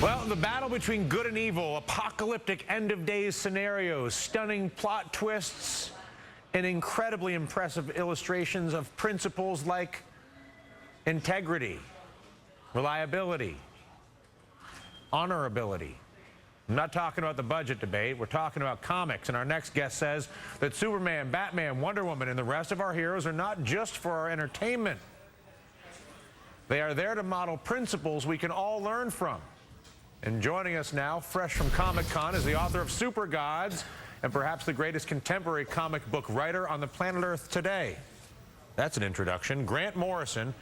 Well, the battle between good and evil, apocalyptic end-of-days scenarios, stunning plot twists, and incredibly impressive illustrations of principles like integrity, reliability, honorability. I'm not talking about the budget debate. We're talking about comics. And our next guest says that Superman, Batman, Wonder Woman, and the rest of our heroes are not just for our entertainment. They are there to model principles we can all learn from. And joining us now, fresh from Comic-Con, is the author of SuperGods and perhaps the greatest contemporary comic book writer on the planet Earth today. That's an introduction. Grant Morrison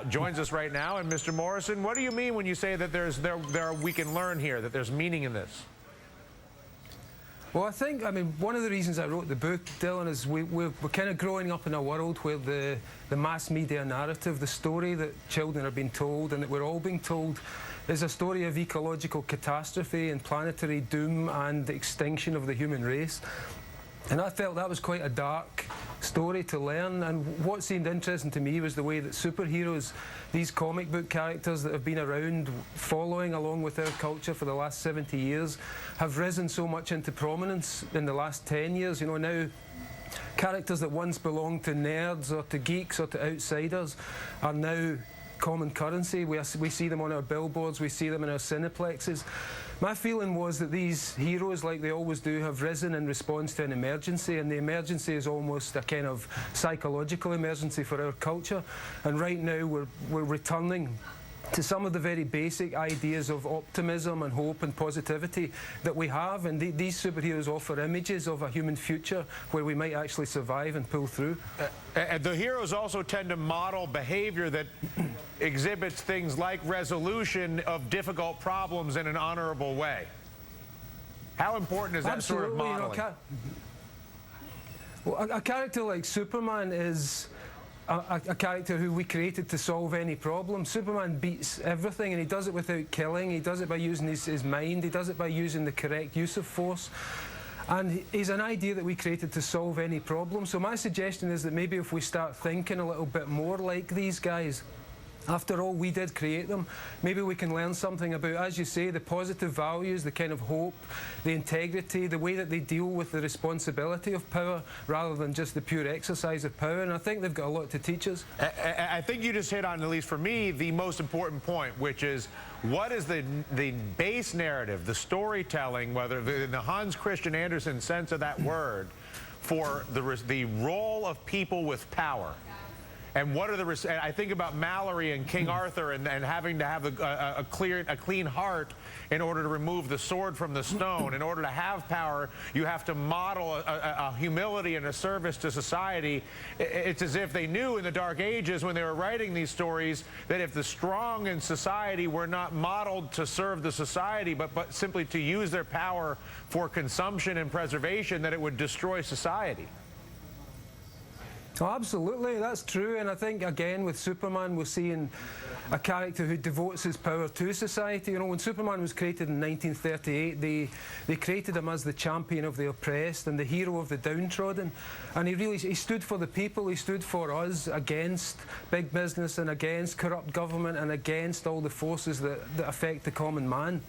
joins us right now. And Mr. Morrison, what do you mean when you say that we can learn here, that there's meaning in this? Well, I mean, one of the reasons I wrote the book, Dylan, is we're kind of growing up in a world where the mass media narrative, the story that children are being told and that we're all being told, is a story of ecological catastrophe and planetary doom and the extinction of the human race. And I felt that was quite a dark story to learn, and what seemed interesting to me was the way that superheroes, these comic book characters that have been around following along with our culture for the last 70 years, have risen so much into prominence in the last 10 years. You know, now characters that once belonged to nerds or to geeks or to outsiders are now common currency. We see them on our billboards, we see them in our cineplexes. My feeling was that these heroes, like they always do, have risen in response to an emergency, and the emergency is almost a kind of psychological emergency for our culture. And right now we're returning to some of the very basic ideas of optimism and hope and positivity that we have, and these superheroes offer images of a human future where we might actually survive and pull through. And the heroes also tend to model behavior that exhibits things like resolution of difficult problems in an honorable way. How important is that sort of modeling? You know, a character like Superman is a character who we created to solve any problem. Superman beats everything, and he does it without killing. He does it by using his mind. He does it by using the correct use of force. And he's an idea that we created to solve any problem. So my suggestion is that maybe if we start thinking a little bit more like these guys, after all, we did create them, maybe we can learn something about, as you say, the positive values, the kind of hope, the integrity, the way that they deal with the responsibility of power rather than just the pure exercise of power. And I think they've got a lot to teach us. I think you just hit on, at least for me, the most important point, which is what is the base narrative, the storytelling, whether in the Hans Christian Andersen sense of that word, for the role of people with power. And what are and I think about Mallory and King Arthur and having to have a clean heart in order to remove the sword from the stone. In order to have power, you have to model a humility and a service to society. It's as if they knew in the Dark Ages when they were writing these stories that if the strong in society were not modeled to serve the society, but simply to use their power for consumption and preservation, that it would destroy society. Oh, absolutely, that's true. And I think, again, with Superman, we're seeing a character who devotes his power to society. You know, when Superman was created in 1938, they created him as the champion of the oppressed and the hero of the downtrodden. And he stood for the people, he stood for us against big business and against corrupt government and against all the forces that affect the common man.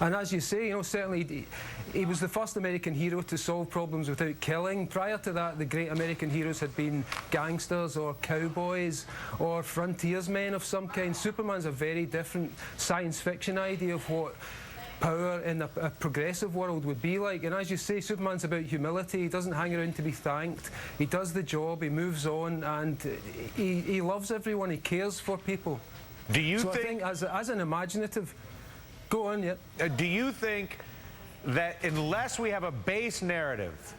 And as you say, you know, certainly he was the first American hero to solve problems without killing. Prior to that, the great American heroes had been gangsters or cowboys or frontiersmen of some kind. Superman's a very different science fiction idea of what power in a progressive world would be like. And as you say, Superman's about humility. He doesn't hang around to be thanked. He does the job, he moves on, and he loves everyone, he cares for people. Do you think... I think as an imaginative... Go on, yeah. Do you think that unless we have a base narrative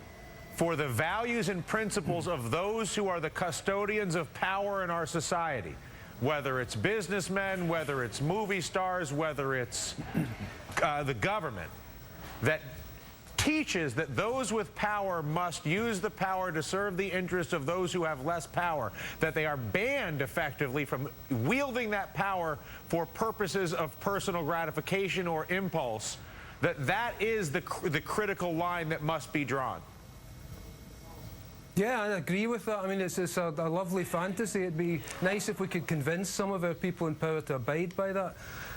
for the values and principles of those who are the custodians of power in our society, whether it's businessmen, whether it's movie stars, whether it's the government, that teaches that those with power must use the power to serve the interests of those who have less power, that they are banned effectively from wielding that power for purposes of personal gratification or impulse, that is the critical line that must be drawn? Yeah, I agree with that. I mean, it's a lovely fantasy. It'd be nice if we could convince some of our people in power to abide by that.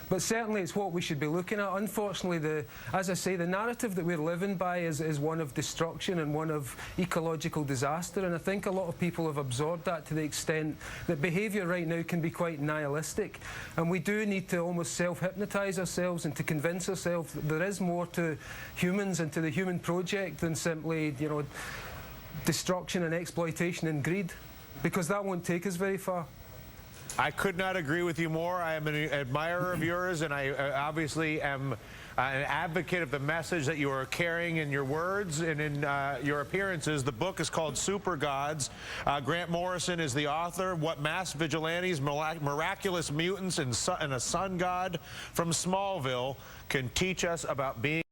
But certainly it's what we should be looking at. Unfortunately, as I say, the narrative that we're living by is one of destruction and one of ecological disaster. And I think a lot of people have absorbed that to the extent that behaviour right now can be quite nihilistic. And we do need to almost self-hypnotise ourselves and to convince ourselves that there is more to humans and to the human project than simply, you know, destruction and exploitation and greed, because that won't take us very far. I could not agree with you more. I am an admirer of yours, and I obviously am an advocate of the message that you are carrying in your words and in your appearances. The book is called SuperGods. Grant Morrison is the author. What mass vigilantes, miraculous mutants, and a sun god from Smallville can teach us about being